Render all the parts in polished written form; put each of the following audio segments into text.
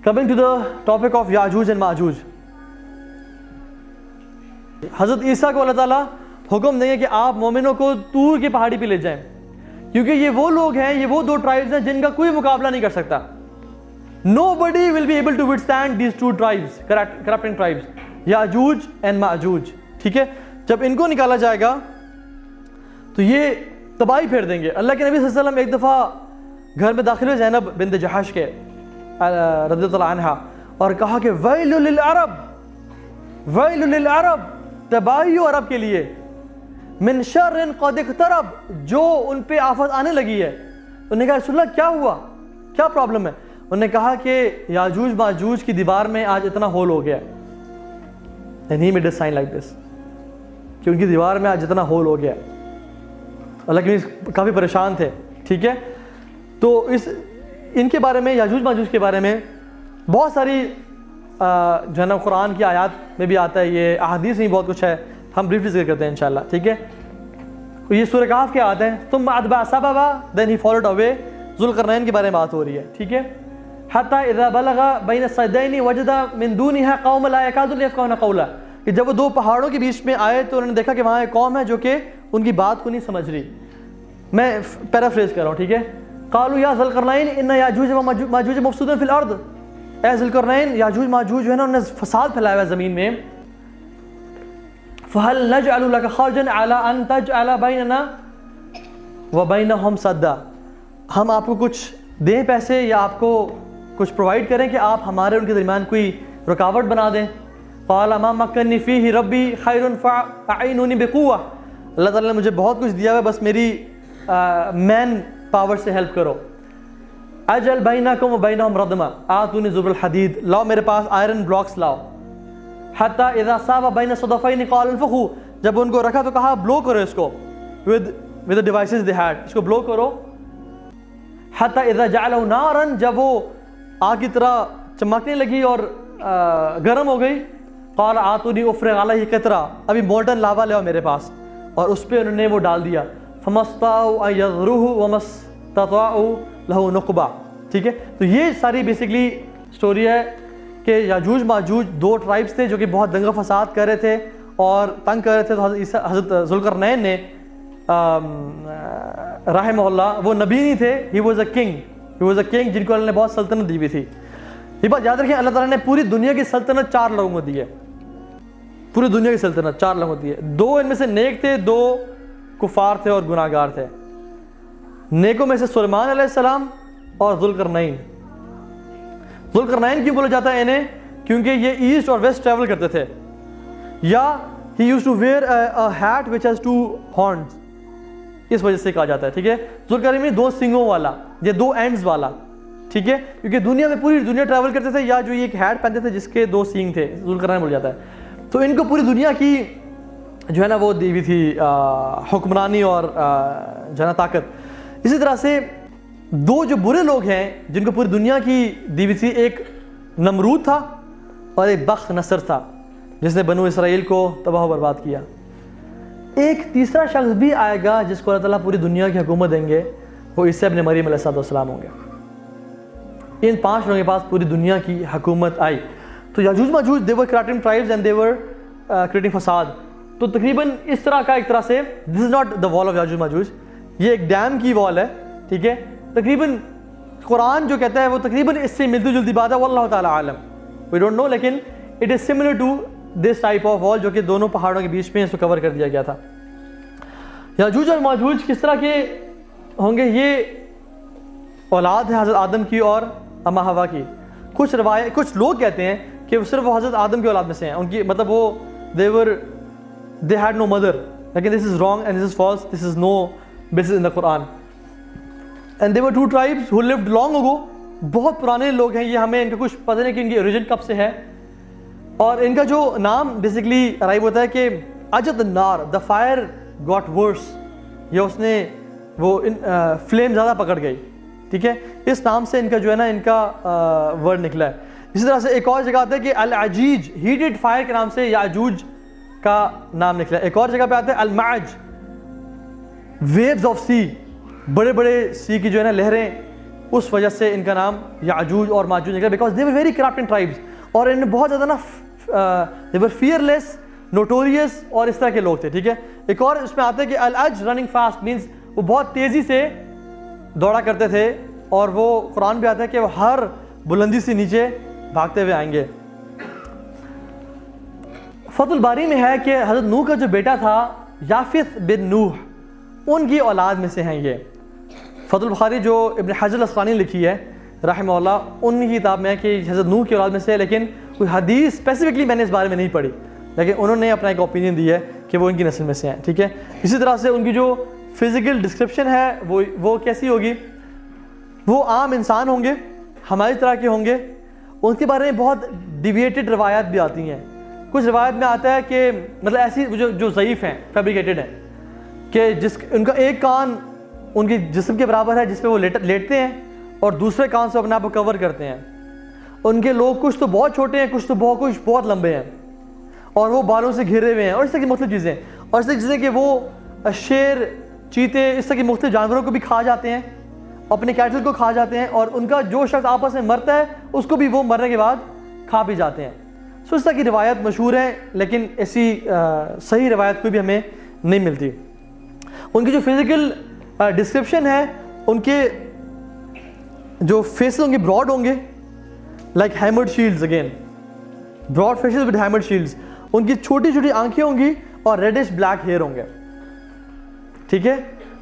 Coming to the topic of Yajuj and Majuj, हज़रत Isa को अल्लाह ताला हुक्म देंगे कि आप मोमिनों को तूर की पहाड़ी पे ले जाएं, क्योंकि ये वो लोग हैं, ये वो दो ट्राइब्स हैं जिनका कोई मुकाबला नहीं कर सकता। Nobody will be able to withstand these two tribes, corrupting tribes, Yajuj and Majuj. ठीक है, जब इनको निकाला जाएगा तो ये तबाही फेर देंगे। अल्लाह के नबी सल्लल्लाहु अलैहि वसल्लम एक दफ़ा घर में दाखिल हुए ज़ैनब बिन्त जहाश के रज़ियल्लाहु अन्हा, और कहा कि वैलुल लिल अरब, वैलुल लिल अरब, तबाही हो अरब के लिए, मिन शर्रिन क़द इक़्तरब, जो उन पे आफत आने लगी है। उन्होंने कहा रसूलल्लाह क्या हुआ, क्या प्रॉब्लम है? उन्होंने कहा कि याजूज माजूज की दीवार में आज इतना होल हो गया, and he made a sign like this, कि उनकी दीवार में आज इतना होल हो गया। अल्लाह के नबी काफ़ी परेशान थे। ठीक है, तो इनके बारे में, याजूज माजूज के बारे में बहुत सारी जो है ना कुरान की आयत में भी आता है, ये अहादीस में बहुत कुछ है, हम ब्रीफली जिक्र करते हैं इंशाल्लाह। ठीक है, तो ये सूरह कहफ की आयत है, तुम अदबा सबबा then he followed a way, Zulqarnain के बारे में बात हो रही है। ठीक है, हत्ता इज़ा बलगा बैन सदैनी वजदा मिन दूनिहा कौम ला यकादून यफ़क़हूना क़ौला, कि जब वो दो पहाड़ों के बीच में आए तो उन्होंने देखा कि वहाँ एक कौम है जो कि उनकी बात को नहीं समझ रही। मैं पैराफ्रेज कर रहा हूँ। ठीक है, क़ालू या ज़ुल्करनैन इन्ना याजूज व माजूज मुफ़सिदून फ़िल अर्द, ए ज़ुल्करनैन, याजूज माजूज जो है ना उन्होंने फसाद फैलाया है ज़मीन में। फ़हल नजअलु लका ख़र्जन अला अन तजअल बैनना व बैनहुम सद्दा, हम आपको कुछ दें पैसे या आपको कुछ प्रोवाइड करें कि आप हमारे उनके दरमियान कोई रुकावट बना दें। क़ाल मा मक्कनी फ़ीही रब्बी खैरुन फ़अईनुनी बिक़ुव्वा, अल्लाह ताला ने मुझे बहुत कुछ दिया है, बस मेरी मैन पावर से हेल्प करो। अजल बैनकुम व बैनहुम रदमा आतूनी ज़ुबरुल हदीद, लाओ मेरे पास आयरन ब्लॉक्स लाओ। हत्ता इज़ा सावा बैन सदफ़ैन क़ाल इन्फ़ुख़ू, जब उनको रखा तो कहा ब्लो करो इसको, with the devices they had, इसको ब्लो करो। हत्ता इज़ा जअलहू नारन, जब वो आग की तरह चमकने लगी और गर्म हो गई। क़ाल आतूनी उफ़्रिग़ अलैहि क़ित्रा, अभी मोल्टन लावा ले आओ मेरे पास, और उस पर उन्होंने वो डाल दिया। फ़मस्ताउ अन यज़रुहु वमस्तताउ लहू नुक़बा। ठीक है, तो ये सारी बेसिकली स्टोरी है कि याजूज माजूज दो ट्राइब्स थे जो कि बहुत दंगा फसाद कर रहे थे और तंग कर रहे थे। तो हज़रत ज़ुल्करनैन ने रहमहुल्लाह, वो नबी नहीं थे, he was a king, he was a king जिनको अल्लाह ने बहुत सल्तनत दी हुई थी। ये बात याद रखें, अल्लाह ताला ने पूरी दुनिया की सल्तनत 4 लोगों को दी है, पूरी दुनिया की सल्तनत 4 लोगों को दी है। 2 इनमें से नेक थे, 2 कुफार थे और गुनाहगार थे। नेकों में से सुलेमान अलैहिस्सलाम और ज़ुल्करनैन। ज़ुल्करनैन क्यों बोला जाता है इन्हें? क्योंकि ये ईस्ट और वेस्ट ट्रैवल करते थे, या he used to wear a hat which has 2 horns, इस वजह से कहा जाता है। ठीक है, ज़ुल्करनैन में 2 सींगों वाला, ये 2 एंड्स वाला। ठीक है, क्योंकि दुनिया में पूरी दुनिया ट्रैवल करते थे, या जो ये एक हैट पहनते थे जिसके 2 सींग थे, ज़ुल्करनैन बोला जाता है। तो इनको पूरी दुनिया की जो है ना वो दी हुई थी हुक्मरानी और जो है ना ताकत। इसी तरह से 2 जो बुरे लोग हैं जिनको पूरी दुनिया की दी हुई थी, एक नमरूद था और एक बख्त नसर था जिसने बनु इसराइल को तबाह बर्बाद किया। एक तीसरा शख्स भी आएगा जिसको अल्लाह ताला पूरी दुनिया की हुकूमत देंगे, वो ईसा इब्न मरियम अलैहिस्सलाम होंगे। इन 5 लोगों के पास पूरी दुनिया की हुकूमत आई। तो Yajuj Majuj they were creating tribes and they were creating फसाद। तो तकरीबन इस तरह का, एक तरह से this is not the wall of Yajuj Majuj, ये एक डैम की वॉल है। ठीक है, तकरीबन कुरान जो कहता है वो तकरीबन इससे मिलती जुलती बात है, वल्लाहु ताला आलम, वी डोंट नो, लेकिन it is similar to this type of wall जो कि दोनों पहाड़ों के बीच में इसको कवर कर दिया गया था। याजूज और माजूज किस तरह के होंगे? ये औलाद है हज़रत आदम की और अम्मा हवा की। कुछ लोग कहते हैं कि वो सिर्फ हज़रत आदम की औलाद में से हैं, उनकी मतलब वो they had no mother, लेकिन this is wrong and this is false, this is no basis in the Quran, and there were 2 tribes who lived long ago, बहुत पुराने लोग हैं ये, हमें इनका कुछ पता नहीं कि इनकी ओरिजिन कब से है। और इनका जो नाम बेसिकली अराइव होता है कि अजद नार, द फायर गॉट वर्स, या उसने वो फ्लेम ज़्यादा पकड़ गई। ठीक है, इस नाम से इनका जो है ना इनका वर्ड निकला है। इसी तरह से एक और जगह आता है कि अल अजीज, हीटेड फायर के नाम से याजूज का नाम निकला है। एक और जगह पे आता है अल माज, वेव्स ऑफ सी, बड़े बड़े सी की जो है ना लहरें, उस वजह से इनका नाम याजूज और माजूज निकला, because they were very corrupt in tribes, और इनमें बहुत ज़्यादा ना दे वर फियरलेस, नोटोरियस और इस तरह के लोग थे। ठीक है, एक और इसमें आता है कि अल अज रनिंग फास्ट मीन्स वो बहुत तेज़ी से दौड़ा करते थे, और वो कुरान भी आता है कि वो हर बुलंदी से नीचे भागते हुए आएंगे। फतहुल बारी में है कि हज़रत नूह का जो बेटा था याफिस बिन नूह, उनकी औलाद में से हैं ये। फतहुल बुखारी जो इब्न हजर अस्क़लानी लिखी है रहमहुल्लाह, उनकी किताब में है कि हज़रत नूह की औलाद में से है, लेकिन कोई हदीस स्पेसिफिकली मैंने इस बारे में नहीं पढ़ी, लेकिन उन्होंने अपना एक ओपिनियन दी है कि वो इनकी नस्ल में से हैं। ठीक है, इसी तरह से उनकी जो फिज़िकल डिस्क्रिप्शन है वो कैसी होगी, वो आम इंसान होंगे, हमारी तरह के होंगे। उनके बारे में बहुत डिविएटेड रवायात भी आती हैं। कुछ रवायत में आता है कि मतलब ऐसी जो ज़ईफ़ हैं, फैब्रिकेटेड हैं, कि उनका एक कान उनकी जिस्म के बराबर है जिस पे वो लेटते हैं, और दूसरे कान से अपने आप को कवर करते हैं। उनके लोग कुछ तो बहुत छोटे हैं, कुछ बहुत लंबे हैं, और वो बालों से घिरे हुए हैं, और इस तरह की मुख्तलिफ चीज़ें, और इस तरह की चीज़ें कि वो शेर, चीते, इस तरह के मुख्तलिफ जानवरों को भी खा जाते हैं, अपने कैटल को खा जाते हैं, और उनका जो शख्स आपस में मरता है उसको भी वो मरने के बाद खा भी जाते हैं। सो इस तरह की रिवायत मशहूर है, लेकिन ऐसी सही रिवायत कोई भी हमें नहीं मिलती। उनकी जो फिज़िकल डिस्क्रिप्शन है, उनके जो फेसेस होंगे ब्रॉड होंगे, like hammered shields, again broad faces with hammered shields. उनकी छोटी छोटी आंखें होंगी और रेडिश ब्लैक हेयर होंगे। ठीक है,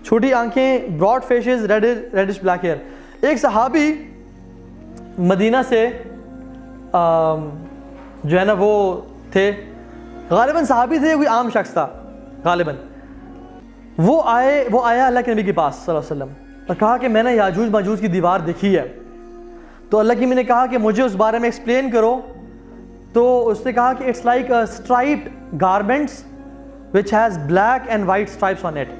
छोटी आंखें, broad faces, reddish black hair. एक सहाबी मदीना से जो है ना वो थे, गालिबन सहाबी थे, कोई आम शख्स था गालिबन। वो आया अल्लाह के नबी के पास सल्लल्लाहु अलैहि वसल्लम और कहा कि मैंने याजूज माजूज की दीवार देखी है। तो अल्लाह की मैंने कहा कि मुझे उस बारे में एक्सप्लेन करो। तो उसने कहा कि it's like a striped garments which has black and white stripes on it.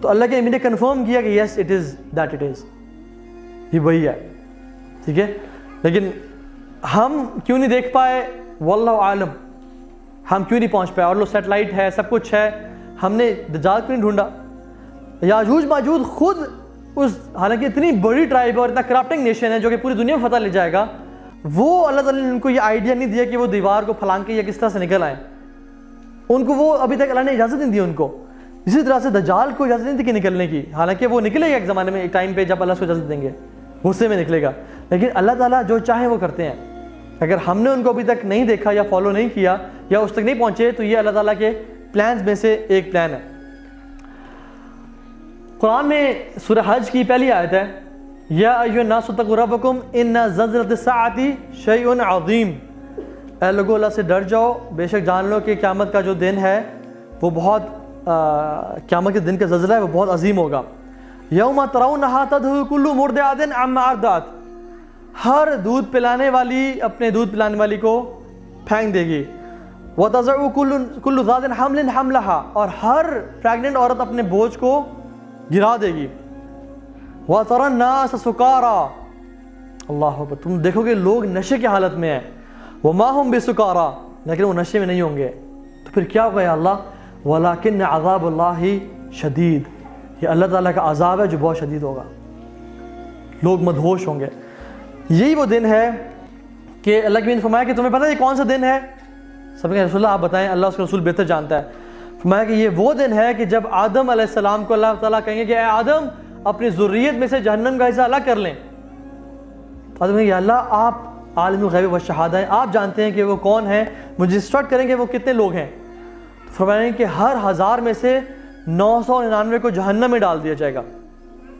तो अल्लाह के नबी ने कन्फर्म किया कि yes it is that, it is, ये वही है। ठीक है, लेकिन हम क्यों नहीं देख पाए, वल्लाहु आलम, हम क्यों नहीं पहुंच पाए। और लो सेटेलाइट है, सब कुछ है, हमने दज्जाल क्यों नहीं ढूंढा। याजूज माजूज खुद उस, हालांकि इतनी बड़ी ट्राइब और इतना करप्टिंग नेशन है जो कि पूरी दुनिया में फतह ले जाएगा, वो अल्लाह ताला ने उनको ये आइडिया नहीं दिया कि वो दीवार को फलांग के या किस तरह से निकल आए। उनको वो अभी तक अल्लाह ने इजाज़त नहीं दी उनको। इसी तरह से दज्जाल को इजाज़त नहीं थी कि निकलने की, हालांकि वो निकलेगा एक ज़माने में, एक टाइम पे जब अल्लाह उसको इजाज़त देंगे, गुस्से में निकलेगा। लेकिन अल्लाह ताला जो चाहे वो करते हैं। अगर हमने उनको अभी तक नहीं देखा या फॉलो नहीं किया या उस तक नहीं पहुँचे, तो ये अल्लाह ताला के प्लान्स में से एक प्लान है। कुरान में सूरह हज की पहली आयत है, या अय्युहन्नासु इत्तक़ू रब्बकुम इन्ना ज़ल्ज़लतस्साअति शैउन अज़ीम। ऐ लोगों, अल्लाह से डर जाओ, बेशक जान लो कि क़यामत का जो दिन है वो बहुत, क़यामत के दिन का ज़ल्ज़ला है वो बहुत अजीम होगा। यौम तरौनहा तदहु कुल्लु मुर्दिअतिन अम्मा अर्दअत। हर दूध पिलाने वाली अपने दूध पिलाने वाली को फेंक देगी। व तज़उ कुल्लु ज़ातिन हम्लिन हम्लहा। और हर प्रेग्नेंट औरत अपने बोझ को गिरा देगी। व तरन नास सुकारा। अल्लाह अकबर, तुम देखोगे लोग नशे की हालत में हैं। व मा हुम बिसुकारा, लेकिन वो नशे में नहीं होंगे। तो फिर क्या होगा या अल्लाह, वलाकिन अज़ाबुल्लाहि शदीद, ये अल्लाह ताला का अज़ाब है जो बहुत शदीद होगा, लोग मदहोश होंगे। यही वो दिन है कि अल्लाह की ने फरमाया कि तुम्हें पता है ये कौन सा दिन है। सबके रसूल आप बताएं, अल्लाह उसका रसूल बेहतर जानता है। फरमाया कि ये वो दिन है कि जब आदम अलैहिस्सलाम को अल्लाह ताला कहेंगे कि आदम अपनी ज़ुर्रियत में से जहन्नम का हिस्सा अलग कर लें। तो आदम कहेंगे अल्लाह आप आलिमुल गैब व शहादा हैं, आप जानते हैं कि वो कौन है, मुझे इंस्ट्रक्ट करेंगे वो कितने लोग हैं। तो फरमाएंगे कि हर 1000 में से 999 को जहन्नम में डाल दिया जाएगा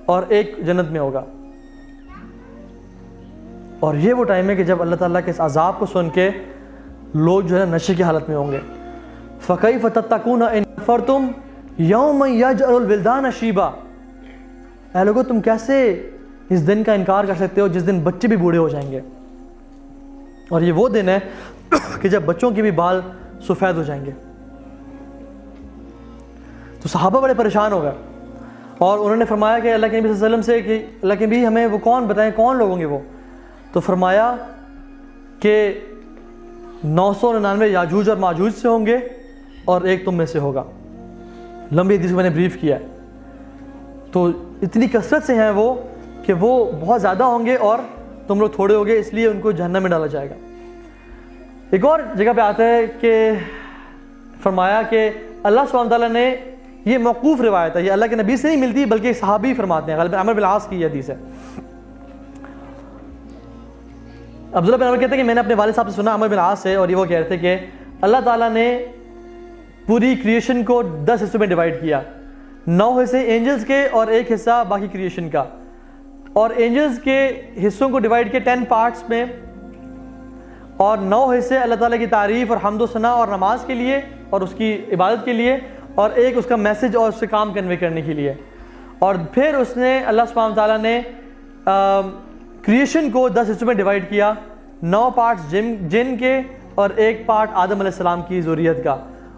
और एक जन्नत में होगा। और ये वो टाइम है कि जब अल्लाह ताला के इस अज़ाब को सुन के लोग जो है नशे की हालत में होंगे। फ़कैफ़ तत्तक़ून इन कफ़रतुम यौम यजअलुल विल्दान शीबा। ऐ लोगों, तुम कैसे इस दिन का इनकार कर सकते हो जिस दिन बच्चे भी बूढ़े हो जाएंगे। और ये वो दिन है कि जब बच्चों के भी बाल सफ़ेद हो जाएंगे। तो सहाबा बड़े परेशान हो गए और उन्होंने फरमाया कि अल्लाह के नबी सल्लल्लाहु अलैहि वसल्लम से कि अल्लाह के नबी हमें वो कौन बताएं, कौन लोग होंगे वो। तो फरमाया कि 999 याजूज और माजूज से होंगे और एक तुम में से होगा। लंबी हदीस को मैंने ब्रीफ किया है। तो इतनी कसरत से हैं वो कि वो बहुत ज़्यादा होंगे और तुम लोग थोड़े होगे, इसलिए उनको जहन्नम में डाला जाएगा। एक और जगह पे आता है कि फरमाया कि अल्लाह सुब्हानहू तआला ने, ये मौकूफ़ रिवायत है, ये अल्लाह के नबी से नहीं मिलती बल्कि एक सहाबी फरमाते हैं, ग़ालिबन अमर बिन आस की हदीस है। अब्दुल्लाह बिन अमर कहते हैं कि मैंने अपने वालिद साहब से सुना, अमर बिन आस से, और ये वो कह रहे थे कि अल्लाह ताला ने पूरी क्रिएशन को 10 हिस्सों में डिवाइड किया, 9 हिस्से एंजल्स के और 1 हिस्सा बाकी क्रिएशन का, और एंजल्स के हिस्सों को डिवाइड किया 10 पार्ट्स में, और 9 हिस्से अल्लाह ताला की तारीफ़ और हम्द व सना और नमाज के लिए और उसकी इबादत के लिए, और एक उसका मैसेज और उससे काम कन्वे करने के लिए। और फिर उसने अल्लाह सुब्हानहू तआला ने क्रिएशन को 10 हिस्सों में डिवाइड किया, 9 पार्ट्स जिन के और 1 पार्ट आदम अलैहिस्सलाम की ज़ुर्रियत का,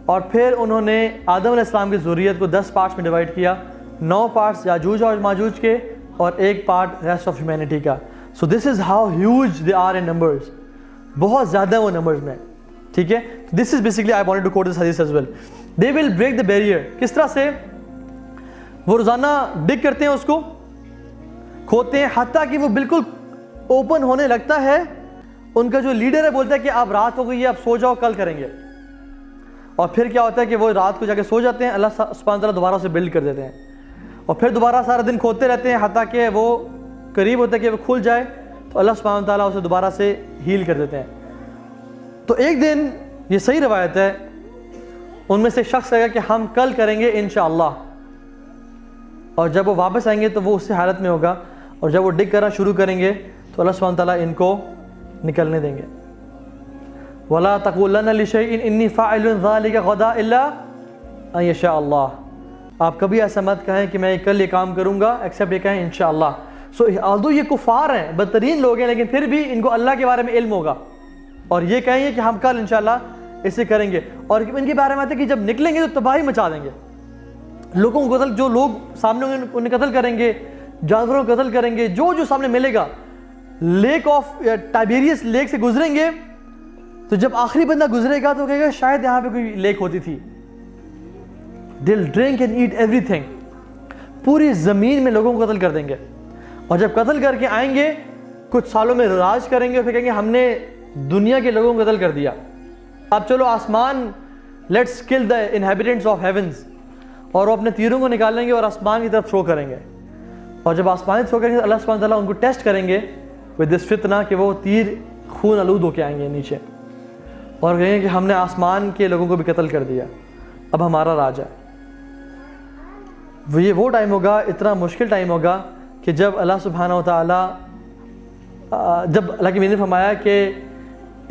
और फिर उन्होंने आदम अलैहिस्सलाम की ज़ुर्रियत को 10 पार्ट्स में डिवाइड किया, 9 पार्ट्स याजूज और माजूज के और 1 पार्ट रेस्ट ऑफ ह्यूमैनिटी का। So this is how huge they are in numbers, बहुत ज़्यादा वो नंबर्स में, ठीक है। This is basically I wanted to quote this हदीस as well. They will break the barrier, किस तरह से वो रोज़ाना डिग करते हैं, उसको खोदते हैं, हत्ता कि वो बिल्कुल ओपन होने लगता है। उनका जो लीडर है बोलता है कि अब रात हो गई है, अब सो जाओ, कल करेंगे। और फिर क्या होता है कि वो रात को जाके सो जाते हैं, अल्लाह सुब्हानहू तआला दोबारा उसे बिल्ड कर देते हैं, और फिर दोबारा सारा दिन खोदते रहते हैं, हत्ता कि वो करीब होता है कि वो खुल जाए, तो अल्लाह सुब्हानहू तआला उसे दोबारा से हील कर देते हैं। तो एक दिन, ये सही रवायत है, उनमें से शख्स कहेगा कि हम कल करेंगे इंशाअल्लाह, और जब वो वापस आएंगे तो वो उसी हालत में होगा, और जब वो डिग करना शुरू करेंगे तो अल्लाह सुब्हानहू तआला इनको निकलने देंगे। वला तक़ूलन्ना लिशैइन इन्नी फ़ाइलुन ज़ालिका गदा इल्ला अन यशा अल्लाह, आप कभी ऐसा मत कहें कि मैं कल ये काम करूँगा एक्सेप्ट ये कहें इंशाअल्लाह। सो आल्दो ये कुफ़ार हैं, बदतरीन लोग हैं, लेकिन फिर भी इनको अल्लाह के बारे में इल्म होगा, और ये कहेंगे कि हम कल इंशाअल्लाह इसे करेंगे, और इनके बारे में आता है कि जब निकलेंगे तो तबाही मचा देंगे, लोगों को कत्ल, जो लोग सामने होंगे उन्हें कत्ल करेंगे, जानवरों को कत्ल करेंगे, जो सामने मिलेगा। लेक ऑफ टाइबेरियस लेक से गुजरेंगे, तो जब आखिरी बंदा गुजरेगा तो कहेगा शायद यहाँ पे कोई लेक होती थी। दिल ड्रिंक एंड ईट एवरीथिंग, पूरी ज़मीन में लोगों को कत्ल कर देंगे, और जब कत्ल करके आएंगे कुछ सालों में राज करेंगे, फिर कहेंगे हमने दुनिया के लोगों को कत्ल कर दिया, अब चलो आसमान, let's kill the inhabitants of heavens, और वो अपने तीरों को निकालेंगे और आसमान की तरफ थ्रो करेंगे, और जब आसमान थ्रो करेंगे तो अल्लाह सुब्हानहू तआला उनको टेस्ट करेंगे विद दिस फितना, कि वो तीर खून आलूद होके आएंगे नीचे, और कहेंगे कि हमने आसमान के लोगों को भी कत्ल कर दिया, अब हमारा राज है। ये वो टाइम होगा, इतना मुश्किल टाइम होगा कि जब अल्लाह सुब्हानहू तआला, जब अल्लाह की ने फरमाया कि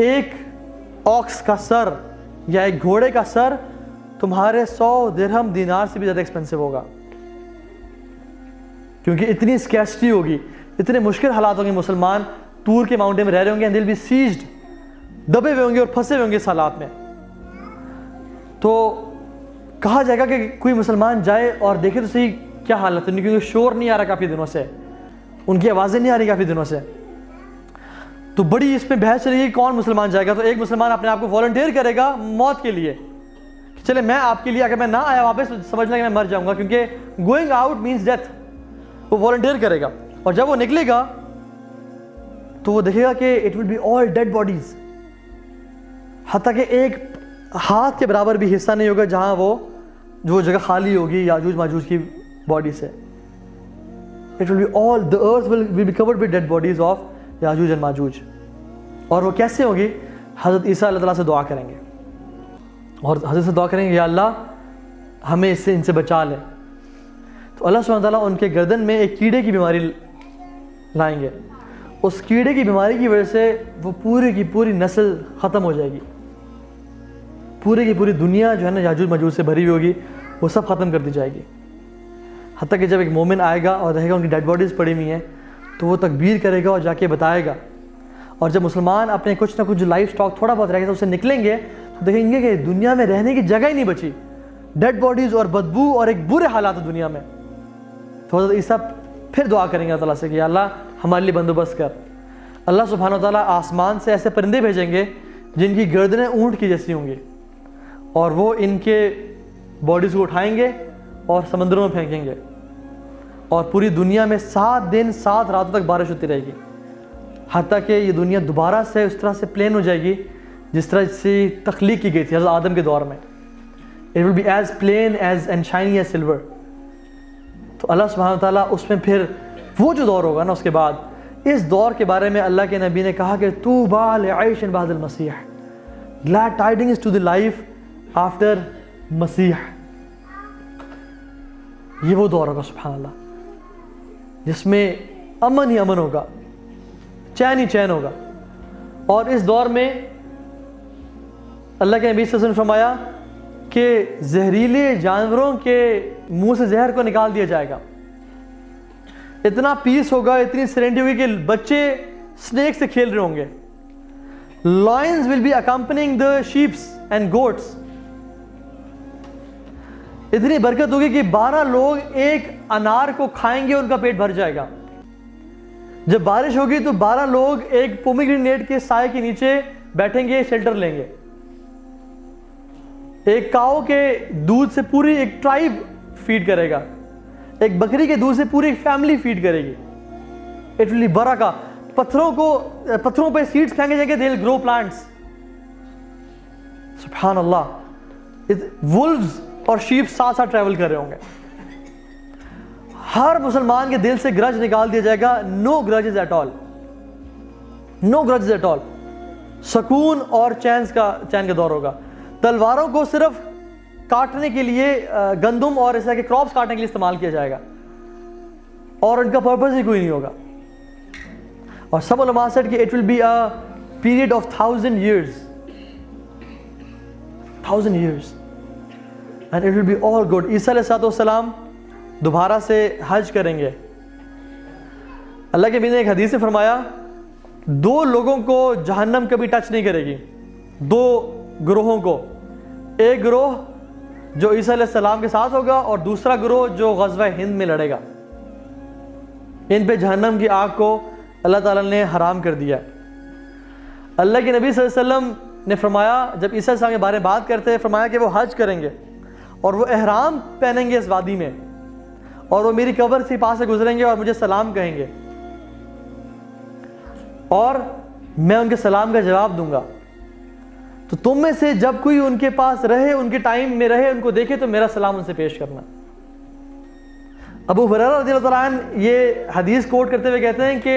एक ऑक्स का सर या एक घोड़े का सर तुम्हारे 100 दिरहम दीनार से भी ज़्यादा एक्सपेंसिव होगा, क्योंकि इतनी स्कैर्सिटी होगी, इतने मुश्किल हालात होंगे, मुसलमान तूर के माउंटेन में रह रहे होंगे, दिल भी सीज्ड, दबे हुए होंगे और फंसे हुए होंगे इस हालात में। तो कहा जाएगा कि कोई मुसलमान जाए और देखे तो सही क्या हालत है, क्योंकि शोर नहीं आ रहा काफ़ी दिनों से, उनकी आवाज़ें नहीं आ रही काफ़ी दिनों से। तो बड़ी इसमें बहस चलेगी कौन मुसलमान जाएगा। तो एक मुसलमान अपने आप को वॉलंटियर करेगा मौत के लिए, कि चले मैं आपके लिए, अगर मैं ना आया वापस तो समझना कि मैं मर जाऊंगा, क्योंकि गोइंग आउट मीन्स डेथ। वो वॉलंटियर करेगा, और जब वो निकलेगा तो वो देखेगा कि it will be all dead bodies, हत्ता कि एक हाथ के बराबर भी हिस्सा नहीं होगा जहां वो जगह खाली होगी याजूज माजूज की बॉडी से। It will be all, the earth will be covered with dead bodies of Yajuj and Majuj. और वो कैसे होगी? हज़रत ईसा अल्लाह ताला से दुआ करेंगे, और हज़रत से दुआ करेंगे या अल्लाह हमें इनसे बचा ले। तो अल्लाह सुब्हानहू तआला उनके गर्दन में एक कीड़े की बीमारी लाएंगे, उस कीड़े की बीमारी की वजह से वो पूरी की पूरी नस्ल ख़त्म हो जाएगी, पूरी की पूरी दुनिया जो है ना याजूज माजूज से भरी हुई होगी, वो सब ख़त्म कर दी जाएगी। हत्ता कि जब एक मोमिन आएगा और देखेगा उनकी डेड बॉडीज़ पड़ी हुई हैं, तो वो तकबीर करेगा और जाके बताएगा। और जब मुसलमान अपने कुछ ना कुछ जो लाइफ स्टॉक थोड़ा बहुत रहेगा तो उससे निकलेंगे, तो देखेंगे कि दुनिया में रहने की जगह ही नहीं बची, डेड बॉडीज़ और बदबू और एक बुरे हालात है दुनिया में। तो हज़रत ईसा फिर दुआ करेंगे अल्लाह ताला से कि अल्लाह हमारे लिए बंदोबस्त कर। अल्लाह सुब्हानहू तआला आसमान से ऐसे परिंदे भेजेंगे जिनकी गर्दनें ऊँट की जैसी होंगी, और वो इनके बॉडीज़ को उठाएंगे और समंदरों में फेंकेंगे, और पूरी दुनिया में 7 दिन 7 रातों तक बारिश होती रहेगी, हत्ता कि ये दुनिया दोबारा से उस तरह से प्लेन हो जाएगी जिस तरह से तख्लीक की गई थी हज़रत आदम के दौर में। It will be as plain as and shiny as silver. तो अल्लाह सुब्हानहू व तआला उसमें फिर वो जो दौर होगा ना, उसके बाद इस दौर के बारे में अल्लाह के नबी ने कहा कि तूबा लिआइशिन बअदल मसीह, glad tidings to the life after मसीह। ये वो दौर होगा सुभान अल्लाह जिसमें अमन ही अमन होगा, चैन ही चैन होगा। और इस दौर में अल्लाह के नबी सल्लल्लाहु अलैहि वसल्लम ने फरमाया कि जहरीले जानवरों के मुंह से जहर को निकाल दिया जाएगा। इतना पीस होगा, इतनी सेरेनिटी होगी कि बच्चे स्नेक से खेल रहे होंगे। Lions will be accompanying the sheeps and goats. इतनी बरकत होगी कि 12 लोग एक अनार को खाएंगे, उनका पेट भर जाएगा। जब बारिश होगी तो 12 लोग एक पोमीग्रेनेट के साए के नीचे बैठेंगे, शेल्टर लेंगे। एक काऊ के दूध से पूरी एक ट्राइब फीड करेगा, एक बकरी के दूध से पूरी एक फैमिली फीड करेगी। इट विल बी बरका। पत्थरों पे सीड्स फेंके जाएंगे, दे विल ग्रो प्लांट्स। सुभान अल्लाह। वुल्व्स और शीप साथ साथ ट्रैवल कर रहे होंगे। हर मुसलमान के दिल से ग्रज निकाल दिया जाएगा। No grudges at all, no grudges at all. सुकून और चैन का दौर होगा। तलवारों को सिर्फ काटने के लिए, गंदम और इस तरह के क्रॉप्स काटने के लिए इस्तेमाल किया जाएगा और उनका पर्पस ही कोई नहीं होगा। और सब उलमा सेड कि it will be a period of 1000 years, 1000 years, and it will be all good. Isa अलैहिस्सलाम दोबारा से हज करेंगे। अल्लाह के नबी ने एक हदीस में फरमाया 2 लोगों को जहन्नम कभी टच नहीं करेगी। 2 ग्रोहों को, एक ग्रोह जो ईसा अलैहिस्सलाम के साथ होगा और दूसरा ग्रोह जो ग़ज़वा हिंद में लड़ेगा। इन पे जहन्नम की आग को अल्लाह ताला ने हराम कर दिया। अल्लाह के नबी सल्लल्लाहु अलैहि वसल्लम ने फरमाया, जब ईसा अलैहिस्सलाम के बारे में बात करते हैं, फरमाया कि वो हज करेंगे और वो एहराम पहनेंगे इस वादी में, और वो मेरी कब्र से पास से गुजरेंगे और मुझे सलाम कहेंगे और मैं उनके सलाम का जवाब दूंगा। तो तुम में से जब कोई उनके पास रहे, उनके टाइम में रहे, उनको देखे, तो मेरा सलाम उनसे पेश करना। अबू हुरैरा रज़ियल्लाहु ताला अन्हु ये हदीस कोट करते हुए कहते हैं कि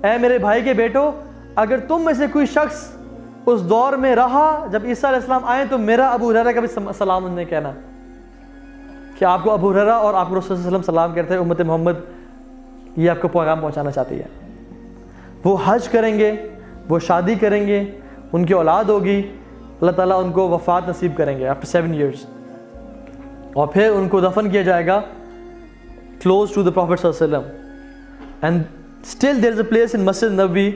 ऐ मेरे भाई के बेटो, अगर तुम में से कोई शख्स उस दौर में रहा जब ईसा अलैहिस्सलाम आए, तो मेरा अबू हुरैरा का भी सलाम उन्हें कहना कि आपको अबू हुरैरा और आपको रसूल सल्लल्लाहु अलैहि वसल्लम सलाम करते हैं, उम्मत मोहम्मद ये आपको पैगाम पहुंचाना चाहती है। वो हज करेंगे, वो शादी करेंगे, उनकी औलाद होगी, अल्लाह ताला उनको वफ़ात नसीब करेंगे आफ्टर 7 years, और फिर उनको दफन किया जाएगा क्लोज टू द प्रॉफिट सल्लल्लाहु अलैहि वसल्लम। And still there is a place in Masjid Nabawi,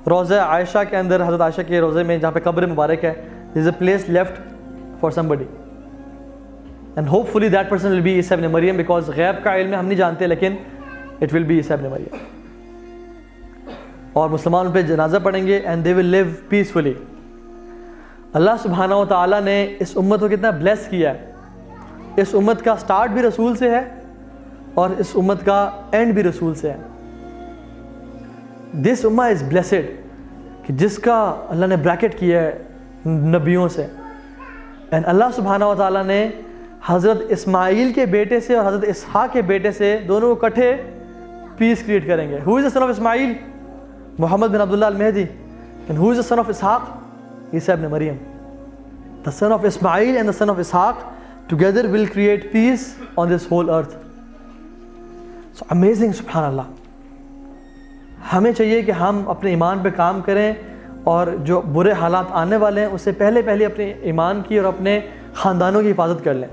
रोज़ा आयशा के अंदर, हज़रत आयशा के रोज़े में जहाँ पे कब्र मुबारक है, there is a place left for somebody, and hopefully that person will be Isa इब्न मरियम, बिकॉज गैब का इल्म हम नहीं जानते, लेकिन इट विल बी ईसा इब्न मरियम। और मुसलमान उन पर जनाजा पढ़ेंगे and they will live peacefully. अल्लाह सुब्हानहू व तआला ने इस उम्मत को कितना ब्लेस किया है। इस उम्मत का स्टार्ट भी रसूल से है और इस उम्मत का एंड भी रसूल से है। दिस उम्मा इज़ ब्लेसेड कि जिसका अल्लाह ने ब्रैकेट किया है नबियों से। एंड अल्लाह सुब्हानहू व तआला ने हज़रत इस्माइल के बेटे से और हज़रत इसहाक के बेटे से दोनों को इकट्ठे पीस क्रिएट करेंगे। Who is the son of Ismail? Muhammad bin Abdullah al-Mahdi. And who is the son of Ishaq? Isa ibn Maryam. The son of Ismail and the son of Ishaq together will create peace on this whole earth. So amazing, subhanallah. हमें चाहिए कि हम अपने ईमान पे काम करें और जो बुरे हालात आने वाले हैं उससे पहले अपने ईमान की और अपने ख़ानदानों की हिफाजत कर लें।